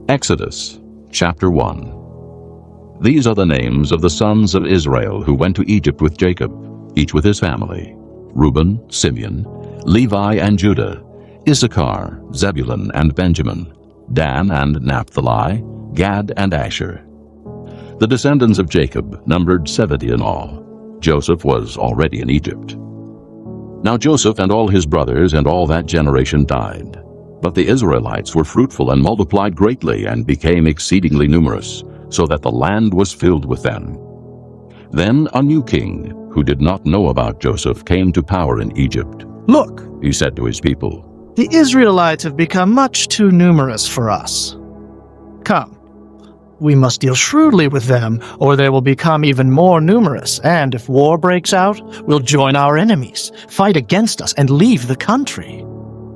Exodus chapter 1. These are the names of the sons of Israel who went to Egypt with Jacob, each with his family: Reuben, Simeon, Levi and Judah, Issachar, Zebulun and Benjamin, Dan and Naphtali, Gad and Asher. The descendants of Jacob numbered 70 in all. Joseph was already in Egypt. Now Joseph and all his brothers and all that generation died. But the Israelites were fruitful and multiplied greatly and became exceedingly numerous, so that the land was filled with them. Then a new king, who did not know about Joseph, came to power in Egypt. Look, He said to his people, the Israelites have become much too numerous for us. Come, we must deal shrewdly with them, or they will become even more numerous, and if war breaks out, we'll join our enemies, fight against us, and leave the country.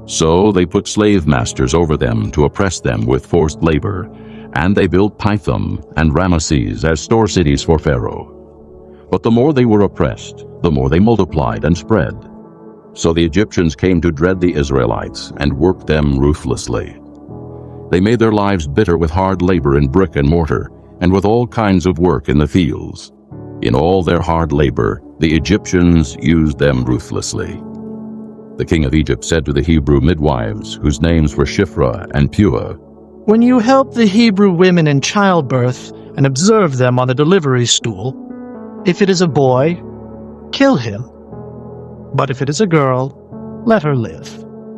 So they put slave masters over them to oppress them with forced labor, and they built Pithom and Ramesses as store cities for Pharaoh. But the more they were oppressed, the more they multiplied and spread. So the Egyptians came to dread the Israelites and worked them ruthlessly. They made their lives bitter with hard labor in brick and mortar, and with all kinds of work in the fields. In all their hard labor, the Egyptians used them ruthlessly. The king of Egypt said to the Hebrew midwives, whose names were Shiphrah and Puah, When you help the Hebrew women in childbirth and observe them on the delivery stool, if it is a boy, kill him. But if it is a girl, let her live.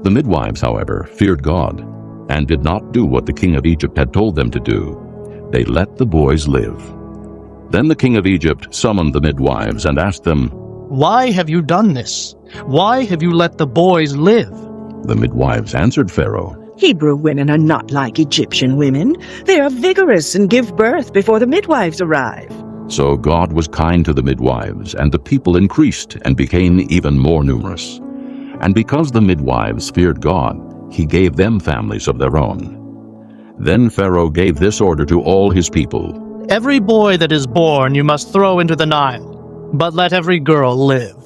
The midwives, however, feared God, and did not do what the king of Egypt had told them to do. They let the boys live. Then the king of Egypt summoned the midwives and asked them, Why have you done this? Why have you let the boys live? The midwives answered Pharaoh, Hebrew women are not like Egyptian women. They are vigorous and give birth before the midwives arrive. So God was kind to the midwives, and the people increased and became even more numerous. And because the midwives feared God, he gave them families of their own. Then Pharaoh gave this order to all his people: Every boy that is born you must throw into the Nile, but let every girl live.